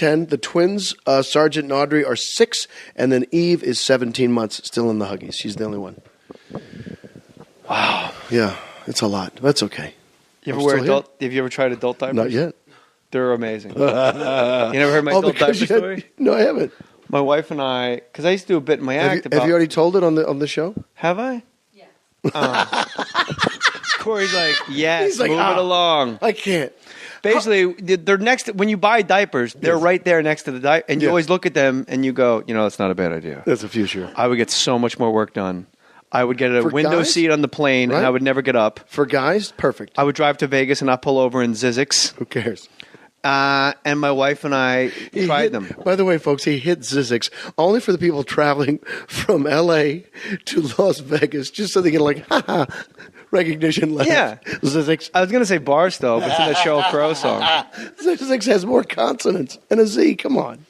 10. The twins, Sergeant and Audrey, are 6. And then Eve is 17 months, still in the Huggies. She's the only one. Wow. Yeah, it's a lot. That's okay. You ever wear adult? Have you ever tried adult diapers? Not yet. They're amazing. You never heard my adult diaper story? No, I haven't. My wife and I, because I used to do a bit in my act about... Have you already told it on the show? Have I? Yeah. Corey's like, yes, He's like, move it along. I can't. Basically, they're next when you buy diapers, they're right there next to the diaper. And you always look at them and you go, that's not a bad idea. That's a future. I would get so much more work done. I would get a window seat on the plane and I would never get up. For guys, perfect. I would drive to Vegas and not pull over in Zizix. Who cares? And my wife and I tried them. By the way, folks, he hit Zizix only for the people traveling from L.A. to Las Vegas, just so they get recognition laugh. Yeah. Zizix. I was going to say Barstow, but it's in the Sheryl Crow song. Zizix has more consonants and a Z. Come on.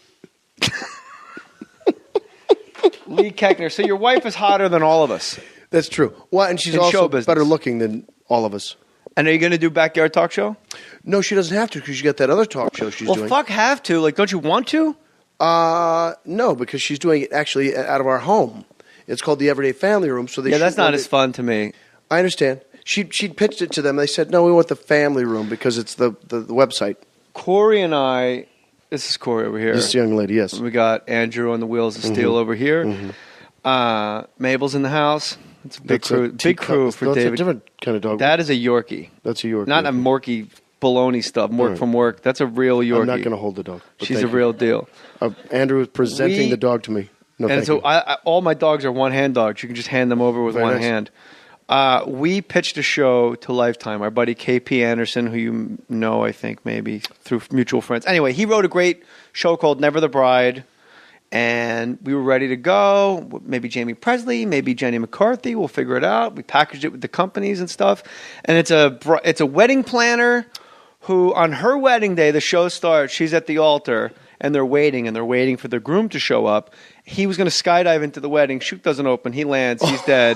Lee Koechner. So your wife is hotter than all of us. That's true. Well, and she's also better looking than all of us. And are you going to do Backyard Talk Show? No, she doesn't have to because she got that other talk show she's doing. Well, fuck have to. Like, don't you want to? No, because she's doing it actually out of our home. It's called the Everyday Family Room. So that's not as fun to me. I understand. She pitched it to them. They said, no, we want the family room because it's the website. Corey and I, this is Corey over here. This is the young lady, yes. We got Andrew on the Wheels of Steel over here. Mm-hmm. Mabel's in the house. It's a big crew. Big crew for David. That's a different kind of dog. That is a Yorkie. That's a Yorkie. Not a Morkie baloney stuff. Mork from work. That's a real Yorkie. I'm not going to hold the dog. She's a real deal. Andrew is presenting the dog to me. No, and so all my dogs are one-hand dogs. You can just hand them over with one hand. We pitched a show to Lifetime. Our buddy KP Anderson, who you know, I think, maybe through mutual friends. Anyway, he wrote a great show called Never the Bride. And we were ready to go. Maybe Jamie Presley, maybe Jenny McCarthy. We'll figure it out. We packaged it with the companies and stuff. And it's a wedding planner who, on her wedding day, the show starts. She's at the altar, and they're waiting for the groom to show up. He was going to skydive into the wedding. Chute doesn't open. He lands. He's dead.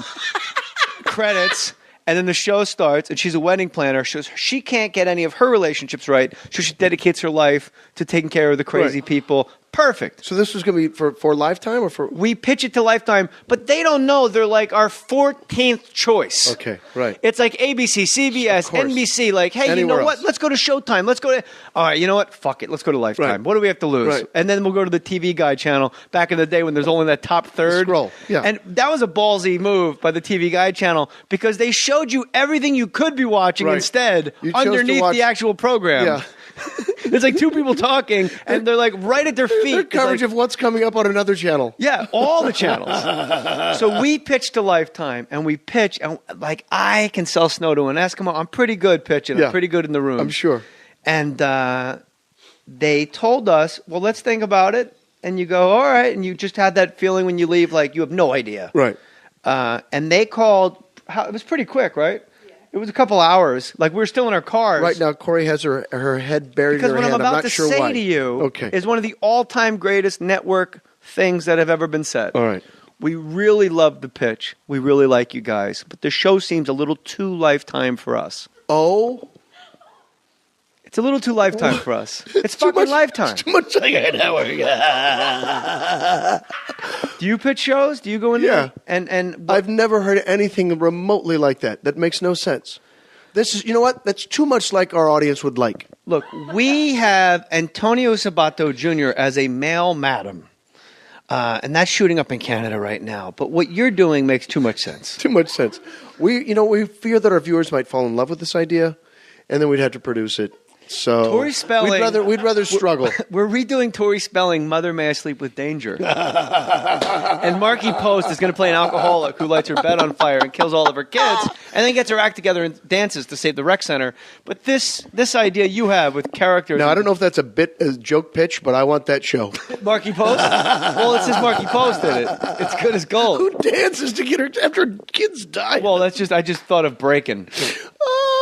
Credits. And then the show starts, and she's a wedding planner. She can't get any of her relationships right, so she dedicates her life to taking care of the crazy people. Perfect. So this was going to be for Lifetime or for... We pitch it to Lifetime, but they don't know. They're like our 14th choice. Okay, right. It's like ABC, CBS, NBC. Like, hey, you know what? Let's go to Showtime. Let's go to... All right, you know what? Fuck it. Let's go to Lifetime. Right. What do we have to lose? Right. And then we'll go to the TV Guide channel back in the day when there's only that top third. Scroll, yeah. And that was a ballsy move by the TV Guide channel because they showed you everything you could be watching instead underneath the actual program. Yeah. It's like two people talking, and they're like right at their feet. Their coverage of what's coming up on another channel. Yeah, all the channels. So we pitch to Lifetime, and we pitch, and like I can sell snow to an Eskimo. I'm pretty good pitching. I'm pretty good in the room. I'm sure. And they told us, well, let's think about it. And you go, all right. And you just had that feeling when you leave, like you have no idea. Right. And they called. It was pretty quick, right? It was a couple hours. Like, we were still in our cars. Right now, Corey has her head buried in her hand. Because what I'm about to say to you is one of the all-time greatest network things that have ever been said. All right. We really love the pitch. We really like you guys. But the show seems a little too Lifetime for us. Oh? It's a little too Lifetime for us. It's fucking Lifetime. It's too much like an hour. Do you pitch shows? Do you go in there? And I've never heard anything remotely like that. That makes no sense. This is, you know what? That's too much like our audience would like. Look, we have Antonio Sabato Jr. as a male madam. And that's shooting up in Canada right now. But what you're doing makes too much sense. Too much sense. We fear that our viewers might fall in love with this idea, and then we'd have to produce it. So Tori Spelling. We'd rather struggle. We're redoing Tori Spelling, Mother May I Sleep with Danger. And Marky Post is going to play an alcoholic who lights her bed on fire and kills all of her kids and then gets her act together and dances to save the rec center. But this idea you have with characters... Now, I don't know if that's a joke pitch, but I want that show. Marky Post? Well, it says Marky Post in it. It's good as gold. Who dances to get her after her kids die? Well, I just thought of Breaking'.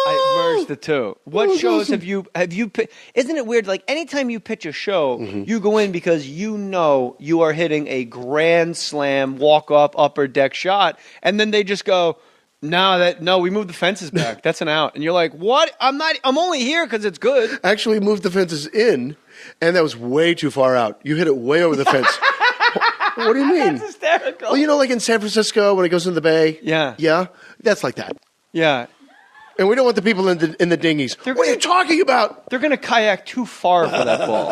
I merged the two. What shows have you? Isn't it weird? Like anytime you pitch a show, you go in because you know you are hitting a grand slam walk up upper deck shot, and then they just go, No, we moved the fences back. That's an out. And you're like, what? I'm only here because it's good. Actually, moved the fences in, and that was way too far out. You hit it way over the fence. What do you mean? That's hysterical. Well, you know, like in San Francisco when it goes into the bay. Yeah. Yeah, that's like that. Yeah. And we don't want the people in the dinghies. What are you talking about? They're going to kayak too far for that ball.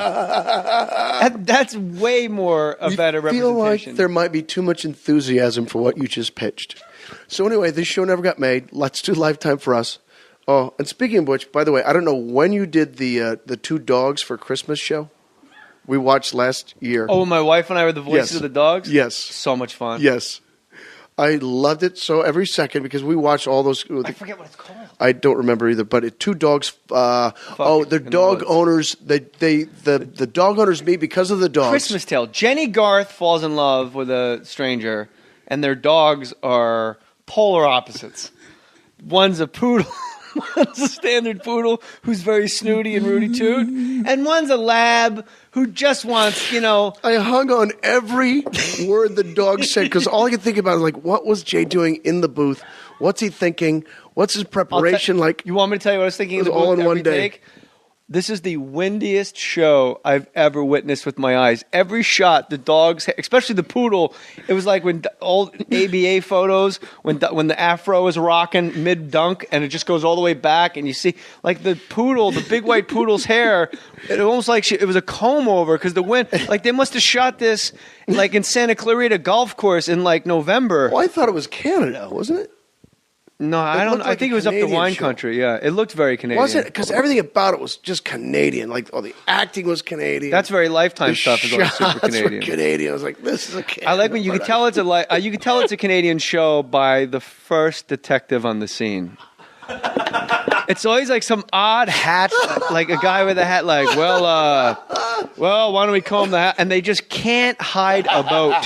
That's way more a better I feel representation. like there might be too much enthusiasm for what you just pitched. So anyway, this show never got made. Let's do Lifetime for us. Oh, and speaking of which, by the way, I don't know when you did the Two Dogs for Christmas show. We watched last year. Oh, my wife and I were the voices of the dogs? Yes. So much fun. Yes. I loved it so every second because we watched all those. I forget what it's called. I don't remember either, but Two Dogs. The dog owners. The dog owners meet because of the dogs. Christmas Tale. Jenny Garth falls in love with a stranger, and their dogs are polar opposites. One's a poodle. One's a standard poodle who's very snooty and Rudy Toot, and one's a lab who just wants, I hung on every word the dog said because all I could think about is like, what was Jay doing in the booth? What's he thinking? What's his preparation like? You want me to tell you what I was thinking? It was in the booth all in one every day. take? This is the windiest show I've ever witnessed with my eyes. Every shot, the dogs, especially the poodle, it was like when old ABA photos, when the afro is rocking mid-dunk and it just goes all the way back and you see like the poodle, the big white poodle's hair, it almost like it was a comb over because the wind, like they must have shot this like in Santa Clarita Golf Course in like November. Well, I thought it was Canada, wasn't it? No, I don't. I think it was up the wine country. Yeah, it looked very Canadian. Was it? Because everything about it was just Canadian. Like, the acting was Canadian. That's very Lifetime stuff. Is always super Canadian. Were Canadian. I was like, this is a Canadian. I like when you can tell it's you can tell it's a Canadian show by the first detective on the scene. It's always like some odd hat, like a guy with a hat. Like, well, why don't we comb the hat? And they just can't hide a boat.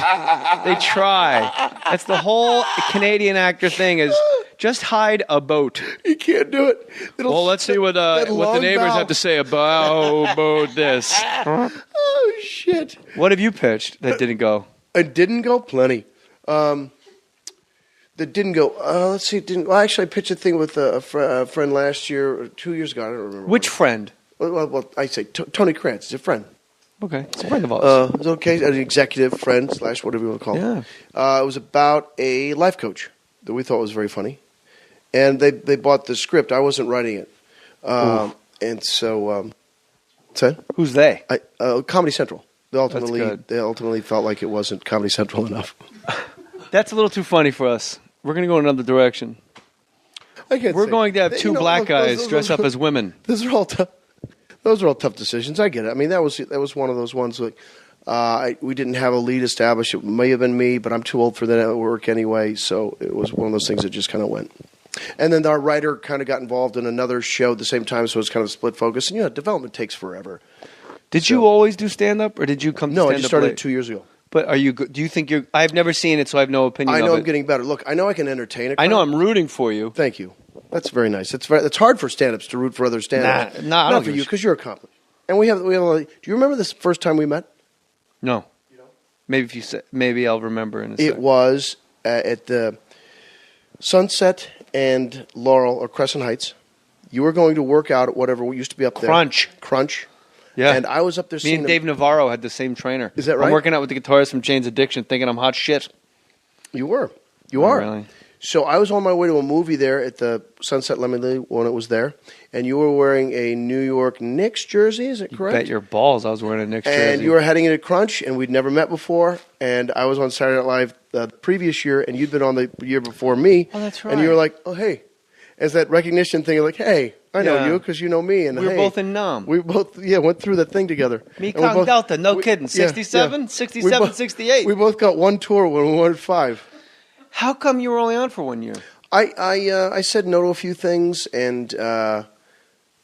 They try. That's the whole Canadian actor thing is. Just hide a boat. You can't do it. Well, let's see what the neighbors have to say about this. Oh, shit. What have you pitched that didn't go? It didn't go? Plenty. That didn't go. Let's see. Actually, I pitched a thing with a friend last year, or 2 years ago. I don't remember. Which friend? Well, I say Tony Krantz. He's a friend. Okay. It's a friend of ours. It's okay. An executive friend / whatever you want to call it. It was about a life coach that we thought was very funny. And they bought the script. I wasn't writing it. And so, who's they? Comedy Central. They That's good. ultimately felt like it wasn't Comedy Central enough. That's a little too funny for us. We're going to go in another direction. We're going to have two black guys dress up as women. Those are all tough. Those are all tough decisions. I get it. I mean, that was one of those ones like we didn't have a lead established. It may have been me, but I'm too old for that network anyway. So it was one of those things that just kind of went. And then our writer kind of got involved in another show at the same time, so it was kind of a split focus. And development takes forever. Did you always do stand-up, or did you come to stand-up? No, I just started late? 2 years ago. But are you? Do you think you're? I've never seen it, so I have no opinion. I know of I'm getting better. Look, I know I can entertain a crowd. I know I'm rooting for you. Thank you. That's very nice. It's hard for stand-ups to root for other stand-ups. Nah, not for you because you're accomplished. And we have. Do you remember this first time we met? No. Maybe if you say, maybe I'll remember in a second. It was at the Sunset and Laurel or Crescent Heights. You were going to work out at whatever used to be up there. Crunch. Yeah. And I was up there seeing Me and Dave Navarro had the same trainer. Is that right? I'm working out with the guitarist from Jane's Addiction thinking I'm hot shit. You were. You are. Really? So I was on my way to a movie there at the Sunset Lemonade when it was there, and you were wearing a New York Knicks jersey, is it correct? Bet your balls I was wearing a Knicks jersey. And you were heading into Crunch, and we'd never met before, and I was on Saturday Night Live the previous year, and you'd been on the year before me. Oh, that's right. And you were like, oh, hey. As that recognition thing, like, hey, I know you because you know me. And we were hey, both in Nam. We both, went through that thing together. Mekong Delta, no kidding. 67, 67, 68. We both got one tour when we wanted 5. How come you were only on for 1 year? I said no to a few things, and it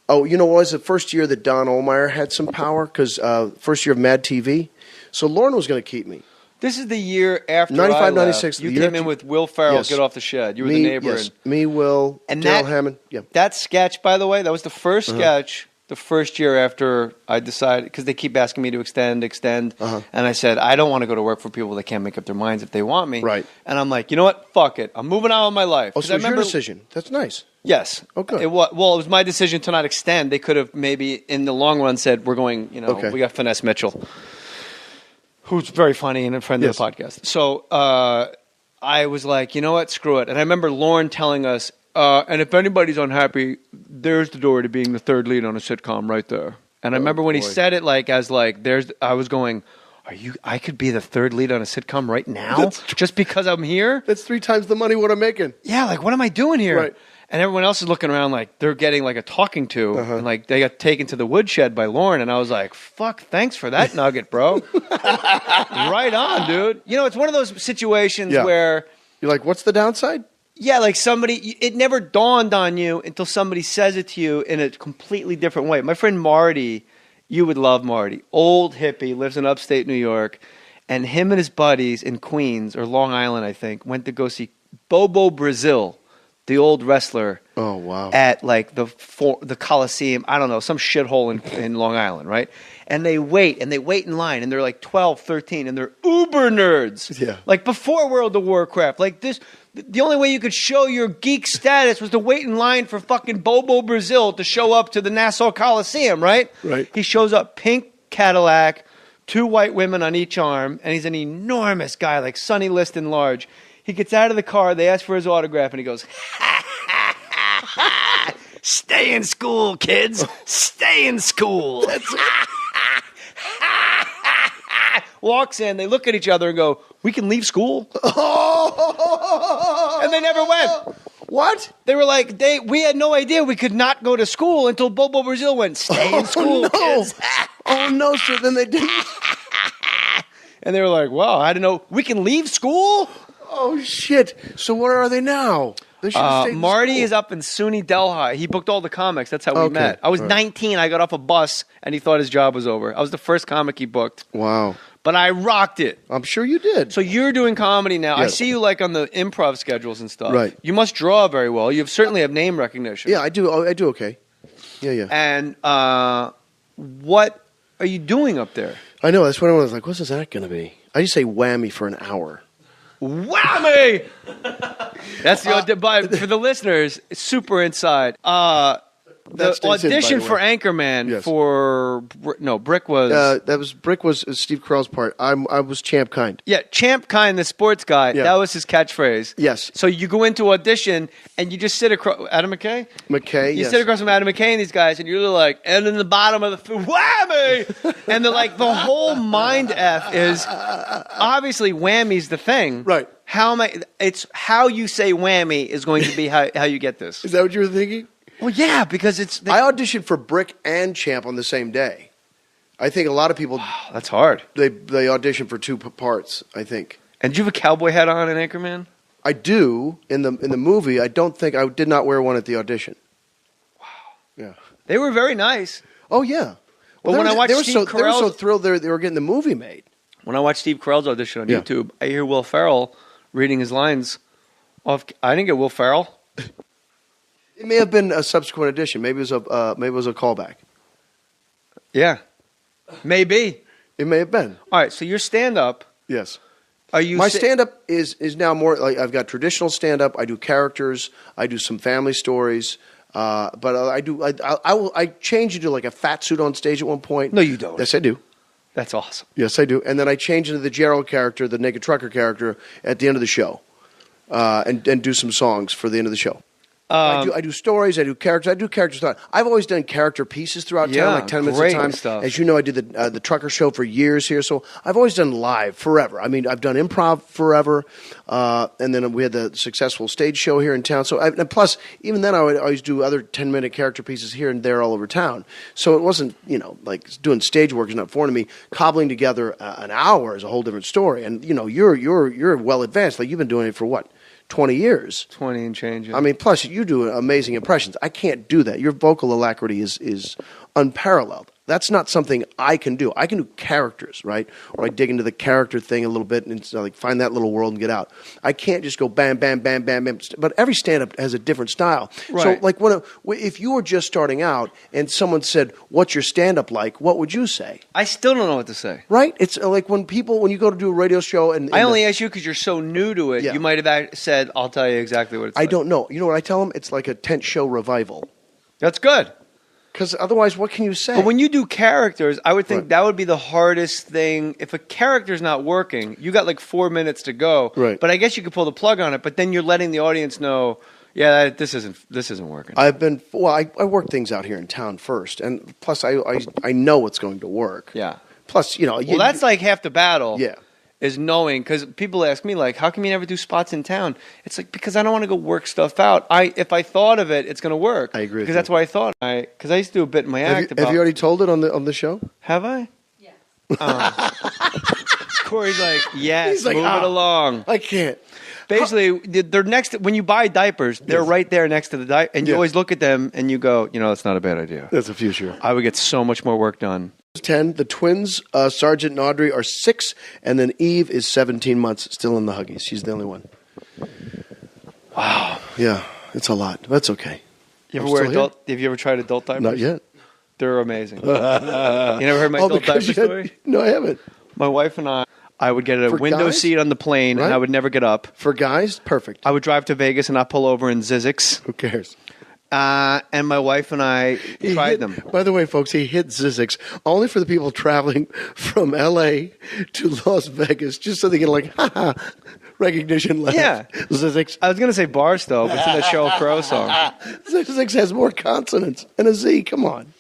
was the first year that Don Ohlmeyer had some power because first year of Mad TV, so Lauren was going to keep me. This is the year after 95, I left. 96. You came in with Will Ferrell, Yes. Get Off the Shed. You were the neighbor. Yes. Me, Will, And Daryl Hammond. Yeah. That sketch, by the way, that was the first sketch the first year after I decided, because they keep asking me to extend, and I said, I don't want to go to work for people that can't make up their minds if they want me. Right. And I'm like, you know what? Fuck it. I'm moving on with my life. Oh, so it's your decision. That's nice. Yes. Oh, good. It was my decision to not extend. They could have maybe in the long run said, we're going, we got Finesse Mitchell, who's very funny and a friend of the podcast. So I was like, you know what? Screw it. And I remember Lauren telling us, and if anybody's unhappy, there's the door to being the third lead on a sitcom right there. And I remember when he said it I was going, I could be the third lead on a sitcom right now just because I'm here? That's 3 times the money what I'm making. Yeah, like what am I doing here? Right. And everyone else is looking around like they're getting like a talking to, and like they got taken to the woodshed by Lauren, and I was like, "Fuck, thanks for that nugget, bro." Right on, dude. It's one of those situations where you're like, "What's the downside?" Yeah, like it never dawned on you until somebody says it to you in a completely different way. My friend Marty, you would love Marty, old hippie, lives in upstate New York, and him and his buddies in Queens or Long Island, I think, went to go see Bobo Brazil, the old wrestler. Oh, wow. At like the Coliseum, I don't know, some shithole in Long Island, right? And they wait in line, and they're like 12, 13, and they're uber nerds. Yeah. Like before World of Warcraft. Like this, the only way you could show your geek status was to wait in line for fucking Bobo Brazil to show up to the Nassau Coliseum, right? Right. He shows up, pink Cadillac, 2 white women on each arm, and he's an enormous guy, like Sonny Liston large. He gets out of the car, they ask for his autograph, and he goes, "Stay in school, kids. Stay in school." Walks in, they look at each other and go, "We can leave school?" And they never went. What? They were like, we had no idea we could not go to school until Bobo Brazil went, "Stay in school, kids." Oh, no, so then they didn't. And they were like, wow, I don't know. We can leave school? Oh, shit. So where are they now? They should have stayed in Marty school. is up in SUNY Delhi. He booked all the comics. That's how we met. I was 19. I got off a bus, and he thought his job was over. I was the first comic he booked. Wow. But I rocked it. I'm sure you did. So you're doing comedy now. I Yes. see you like on the improv schedules and stuff. Right. You must draw very well. You certainly have name recognition. Yeah, I do. I do okay. Yeah. And what are you doing up there? I know. That's what I was like, what's this act going to be? I just say whammy for an hour. Whammy! That's the for the listeners, super inside. The stays in, by audition the for way. Anchorman Yes. for Brick was Brick was Steve Carell's part. I was Champ Kind. Champ Kind, the sports guy. Yeah. That was his catchphrase. Yes. So you go into audition and you just sit across Adam McKay. McKay. You Yes. sit across from Adam McKay and these guys, and you're like, and in the bottom of the whammy, and they're like, the whole mind f is obviously whammy's the thing, Right. It's how you say whammy is going to be how you get this. Is that what you were thinking? Well, yeah, because I auditioned for Brick and Champ on the same day. I think a lot of people that's hard. they audition for 2 parts. I think. And did you have a cowboy hat on in Anchorman? I do in the movie. I don't think I did not wear one at the audition. Wow. Yeah. They were very nice. Oh yeah. But when I watched Steve they were so Carell's thrilled they were getting the movie made. When I watched Steve Carell's audition on Yeah. YouTube, I hear Will Ferrell reading his lines off. I didn't get Will Ferrell. It may have been a subsequent edition. Maybe it was a callback. Yeah, maybe. It may have been. All right, so your stand-up. Yes. Are you My stand-up is now more like I've got traditional stand-up. I do characters. I do some family stories. But I change into like a fat suit on stage at one point. No, you don't. Yes, I do. That's awesome. Yes, I do. And then I change into the Gerald character, the naked trucker character, at the end of the show, and do some songs for the end of the show. I do stories. I do characters. I do characters. I've always done character pieces throughout town, like 10 minutes at a time. Stuff. As you know, I did the trucker show for years here, so I've always done live forever. I mean, I've done improv forever, and then we had the successful stage show here in town. So, and plus, even then, I would always do other 10-minute character pieces here and there all over town. So it wasn't, like doing stage work is not foreign to me. Cobbling together an hour is a whole different story. And you're well advanced. Like you've been doing it for what? 20 years. 20 and change. I mean, plus you do amazing impressions. I can't do that. Your vocal alacrity is unparalleled. That's not something I can do. I can do characters, right? Or I dig into the character thing a little bit and like find that little world and get out. I can't just go bam, bam, bam, bam, bam. But every stand-up has a different style. Right. So like if you were just starting out and someone said, "What's your stand-up like?" What would you say? I still don't know what to say. Right? It's like when you go to do a radio show and I only ask you because you're so new to it. Yeah. You might have said, "I'll tell you exactly what it's like." I don't know. You know what I tell them? It's like a tent show revival. That's good. Because otherwise, what can you say? But when you do characters, I would think Right. that would be the hardest thing. If a character's not working, you got like 4 minutes to go. Right. But I guess you could pull the plug on it. But then you're letting the audience know, yeah, this isn't working. I work things out here in town first, and plus I know what's going to work. Yeah. Plus, Well, that's like half the battle. Yeah. Is knowing, because people ask me like, how come you never do spots in town? It's like, because I don't want to go work stuff out. If I thought of it, it's going to work. I agree with because that's you. why I thought because I used to do a bit in my act. Have you already told it on the show? Have I? Yeah. Corey's like, yes, He's like, move it along. I can't. Basically, they're next. When you buy diapers, they're Yes. right there next to the diaper, and you Yeah. always look at them and you go, that's not a bad idea. That's a future. I would get so much more work done. 10. The twins, Sergeant and Audrey, are 6, and then Eve is 17 months, still in the Huggies. She's the only one. Wow. Yeah, it's a lot. That's okay. You I'm ever wear still here. adult? Have you ever tried adult diapers? Not yet. They're amazing. You never heard my adult diaper because you story? No, I haven't. My wife and I would get a For window guys? seat on the plane, and Right? I would never get up. For guys, perfect. I would drive to Vegas and not pull over in Zizix. Who cares? And my wife and I tried them. By the way, folks, he hit Zizix only for the people traveling from L.A. to Las Vegas, just so they get like, recognition laugh. Yeah. Zizix. I was going to say Barstow, but it's in the Sheryl Crow song. Zizix has more consonants and a Z. Come on.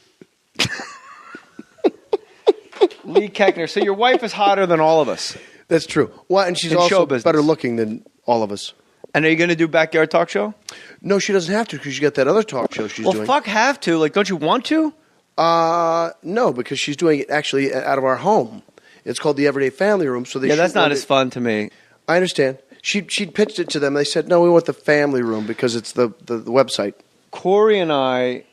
Lee Koechner. So your wife is hotter than all of us. That's true. Well, and she's In show also business. better looking than all of us. And are you going to do Backyard Talk Show? No, she doesn't have to because she got that other talk show she's Well, doing. fuck, have to. Like, don't you want to? No, because she's doing it actually out of our home. It's called the Everyday Family Room. So they Yeah, that's shoot not one as day- fun to me. I understand. She'd pitched it to them. They said, no, we want the family room because it's the website. Corey and I